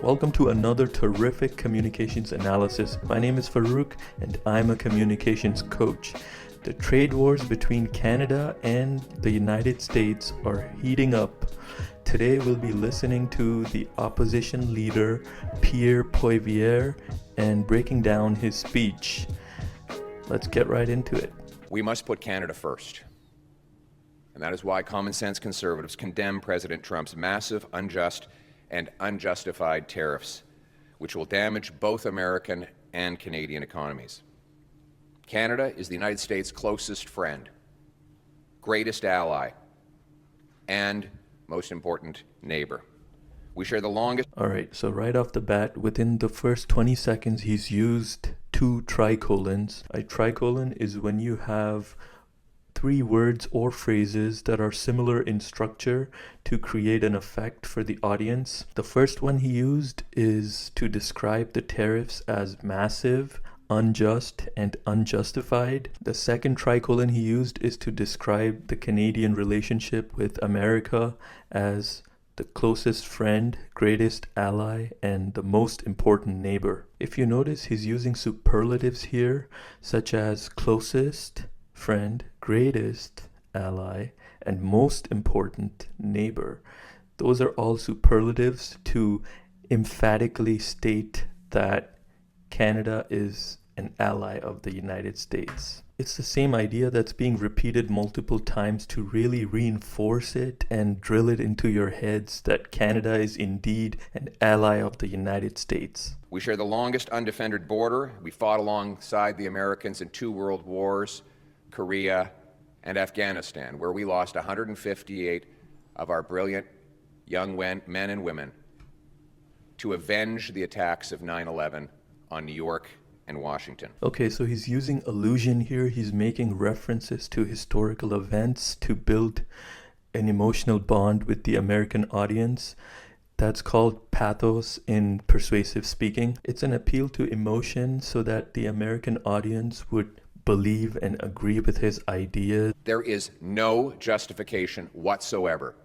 Welcome to another terrific communications analysis. My name is Farouk and I'm a communications coach. The trade wars between Canada and the United States are heating up. Today we'll be listening to the opposition leader Pierre Poilievre and breaking down his speech. Let's get right into it. We must put Canada first. And that is why common sense conservatives condemn President Trump's massive, unjust, and unjustified tariffs, which will damage both American and Canadian economies. Canada is the United States' closest friend, greatest ally, and most important neighbor. We share the longest... Alright, so right off the bat, within the first 20 seconds, he's used two tricolons. A tricolon is when you have three words or phrases that are similar in structure to create an effect for the audience. The first one he used is to describe the tariffs as massive, unjust, and unjustified. The second tricolon he used is to describe the Canadian relationship with America as the closest friend, greatest ally, and the most important neighbor. If you notice, he's using superlatives here, such as closest friend, greatest ally, and most important neighbor. Those are all superlatives to emphatically state that Canada is an ally of the United States. It's the same idea that's being repeated multiple times to really reinforce it and drill it into your heads that Canada is indeed an ally of the United States. We share the longest undefended border. We fought alongside the Americans in 2 world wars, Korea, and Afghanistan, where we lost 158 of our brilliant young men and women to avenge the attacks of 9/11 on New York and Washington. Okay, so he's using allusion here. He's making references to historical events to build an emotional bond with the American audience. That's called pathos in persuasive speaking. It's an appeal to emotion so that the American audience would believe and agree with his ideas. There is no justification whatsoever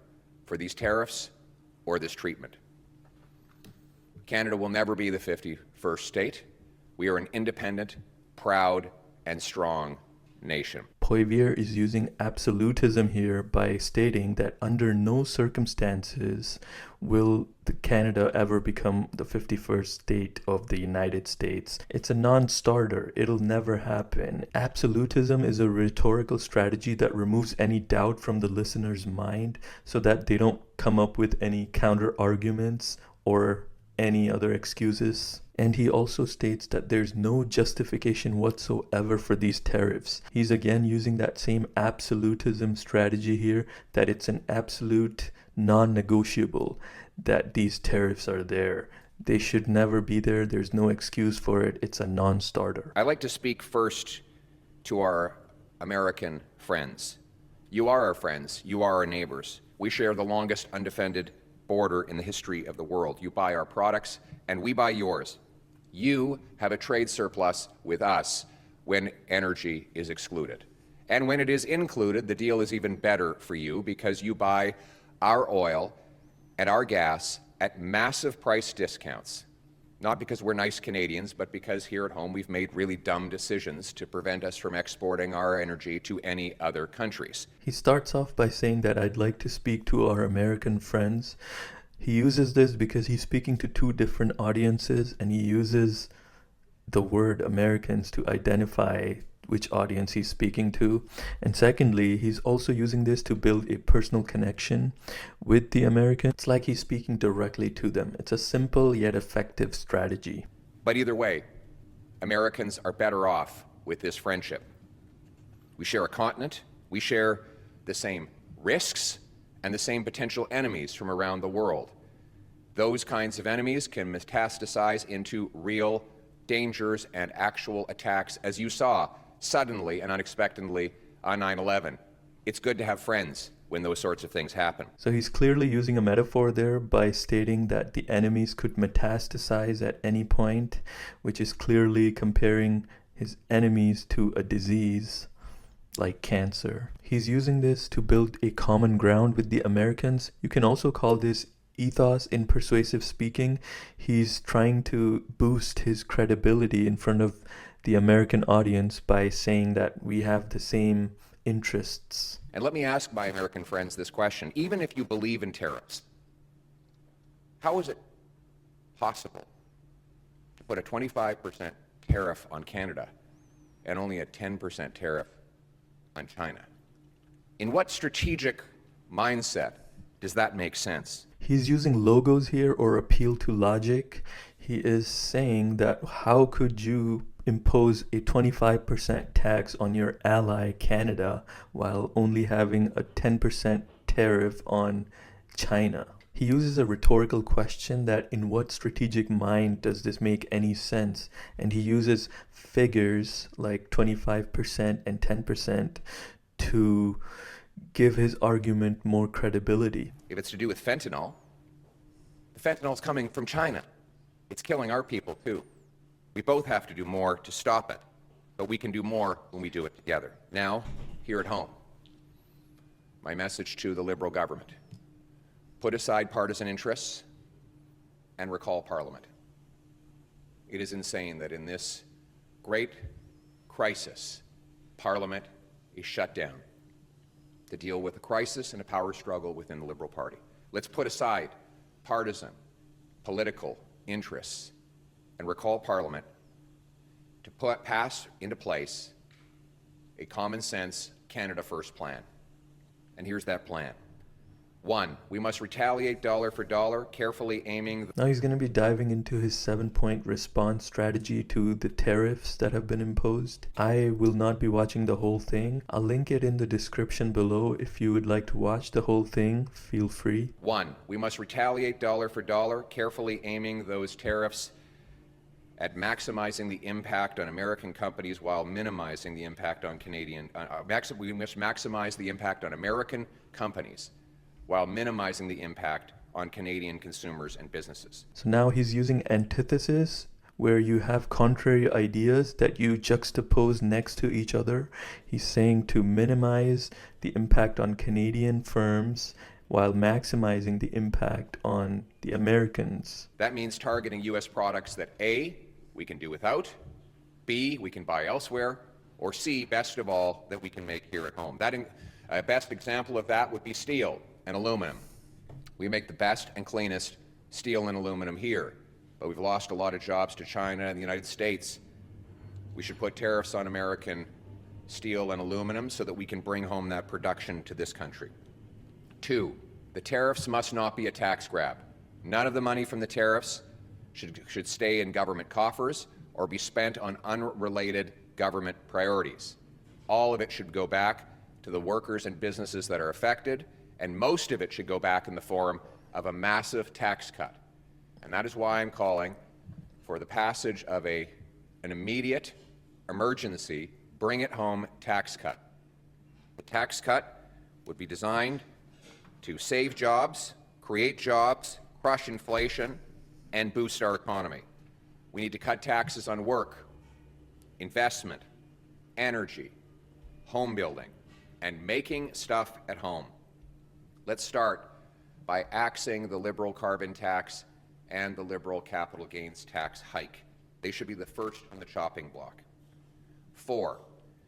for these tariffs or this treatment. Canada will never be the 51st state. We are an independent, proud, and strong nation. Poilievre is using absolutism here by stating that under no circumstances will Canada ever become the 51st state of the United States. It's a non-starter. It'll never happen. Absolutism is a rhetorical strategy that removes any doubt from the listener's mind so that they don't come up with any counter-arguments or any other excuses. And he also states that there's no justification whatsoever for these tariffs. He's again using that same absolutism strategy here, that it's an absolute non-negotiable that these tariffs are there. They should never be there. There's no excuse for it. It's a non-starter. I'd like to speak first to our American friends. You are our friends. You are our neighbors. We share the longest undefended border in the history of the world. You buy our products and we buy yours. You have a trade surplus with us when energy is excluded. And when it is included, the deal is even better for you because you buy our oil and our gas at massive price discounts. Not because we're nice Canadians, but because here at home we've made really dumb decisions to prevent us from exporting our energy to any other countries. He starts off by saying that I'd like to speak to our American friends. He uses this because he's speaking to two different audiences, and he uses the word Americans to identify which audience he's speaking to. And secondly, he's also using this to build a personal connection with the Americans. It's like he's speaking directly to them. It's a simple yet effective strategy. But either way, Americans are better off with this friendship. We share a continent, we share the same risks and the same potential enemies from around the world. Those kinds of enemies can metastasize into real dangers and actual attacks, as you saw suddenly and unexpectedly on 9/11. It's good to have friends when those sorts of things happen. So he's clearly using a metaphor there by stating that the enemies could metastasize at any point, which is clearly comparing his enemies to a disease like cancer. He's using this to build a common ground with the Americans. You can also call this ethos in persuasive speaking. He's trying to boost his credibility in front of the American audience by saying that we have the same interests. And let me ask my American friends this question. Even if you believe in tariffs, how is it possible to put a 25% tariff on Canada and only a 10% tariff on China? In what strategic mindset does that make sense? He's using logos here or appeal to logic. He is saying that how could you impose a 25% tax on your ally Canada while only having a 10% tariff on China? He uses a rhetorical question that in what strategic mind does this make any sense? And he uses figures like 25% and 10% to give his argument more credibility. If it's to do with fentanyl, the fentanyl's coming from China. It's killing our people too. We both have to do more to stop it, but we can do more when we do it together. Now, here at home, my message to the Liberal government: put aside partisan interests and recall Parliament. It is insane that in this great crisis, Parliament is shut down to deal with a crisis and a power struggle within the Liberal Party. Let's put aside partisan, political interests and recall Parliament to pass into place a common sense Canada First plan. And here's that plan. 1, we must retaliate dollar for dollar, carefully aiming... Now he's going to be diving into his 7-point response strategy to the tariffs that have been imposed. I will not be watching the whole thing. I'll link it in the description below. If you would like to watch the whole thing, feel free. 1, we must retaliate dollar for dollar, carefully aiming those tariffs at maximizing the impact on American companies while minimizing the impact on Canadian... we must maximize the impact on American companies while minimizing the impact on Canadian consumers and businesses. So now he's using antithesis, where you have contrary ideas that you juxtapose next to each other. He's saying to minimize the impact on Canadian firms while maximizing the impact on the Americans. That means targeting U.S. products that A, we can do without, B, we can buy elsewhere, or C, best of all, that we can make here at home. A best example of that would be steel and aluminum. We make the best and cleanest steel and aluminum here, but we've lost a lot of jobs to China and the United States. We should put tariffs on American steel and aluminum so that we can bring home that production to this country. 2, the tariffs must not be a tax grab. None of the money from the tariffs should stay in government coffers or be spent on unrelated government priorities. All of it should go back to the workers and businesses that are affected, and most of it should go back in the form of a massive tax cut. And that is why I'm calling for the passage of an immediate emergency bring it home tax cut. The tax cut would be designed to save jobs, create jobs, crush inflation, and boost our economy. We need to cut taxes on work, investment, energy, home building, and making stuff at home. Let's start by axing the Liberal carbon tax and the Liberal capital gains tax hike. They should be the first on the chopping block. 4,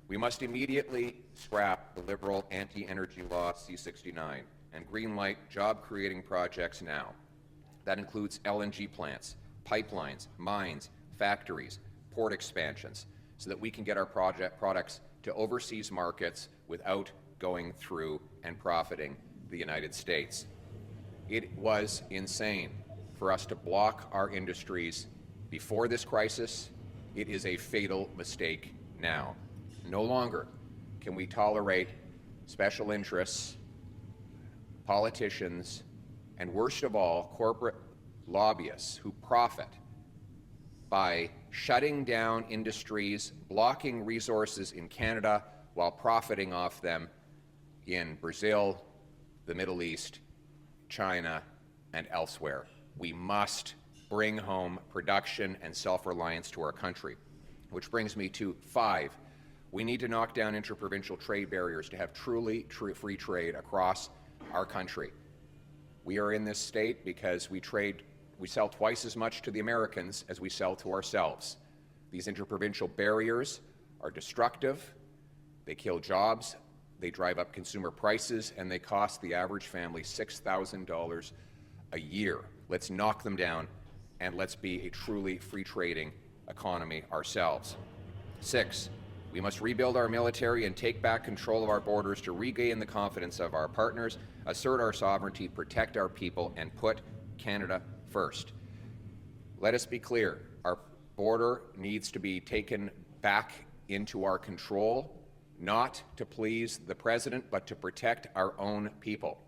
we must immediately scrap the Liberal anti-energy law C-69 and greenlight job-creating projects now. That includes LNG plants, pipelines, mines, factories, port expansions, so that we can get our products to overseas markets without going through and profiting the United States. It was insane for us to block our industries before this crisis. It is a fatal mistake now. No longer can we tolerate special interests, politicians, and worst of all, corporate lobbyists who profit by shutting down industries, blocking resources in Canada while profiting off them in Brazil, the Middle East, China, and elsewhere. We must bring home production and self-reliance to our country. Which brings me to 5, we need to knock down interprovincial trade barriers to have truly free trade across our country. We are in this state because we sell twice as much to the Americans as we sell to ourselves. These interprovincial barriers are destructive, they kill jobs, they drive up consumer prices, and they cost the average family $6,000 a year. Let's knock them down, and let's be a truly free trading economy ourselves. 6, we must rebuild our military and take back control of our borders to regain the confidence of our partners, assert our sovereignty, protect our people, and put Canada first. Let us be clear, our border needs to be taken back into our control, not to please the President, but to protect our own people.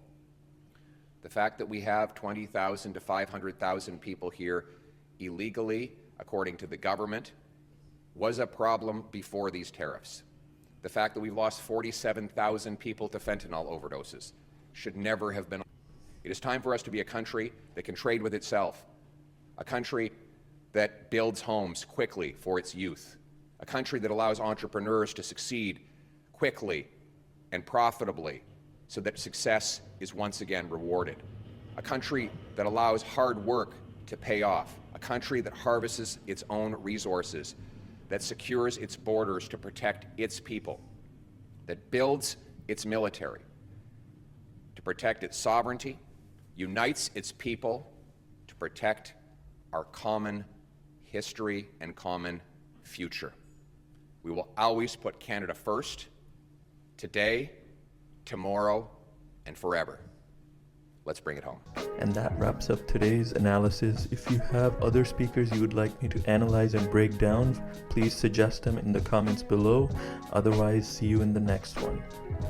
The fact that we have 20,000 to 500,000 people here illegally, according to the government, was a problem before these tariffs. The fact that we've lost 47,000 people to fentanyl overdoses should never have been. It is time for us to be a country that can trade with itself, a country that builds homes quickly for its youth, a country that allows entrepreneurs to succeed quickly and profitably so that success is once again rewarded, a country that allows hard work to pay off, a country that harvests its own resources, that secures its borders to protect its people, that builds its military to protect its sovereignty, unites its people to protect our common history and common future. We will always put Canada first, today, tomorrow, and forever. Let's bring it home. And that wraps up today's analysis. If you have other speakers you would like me to analyze and break down, please suggest them in the comments below. Otherwise, see you in the next one.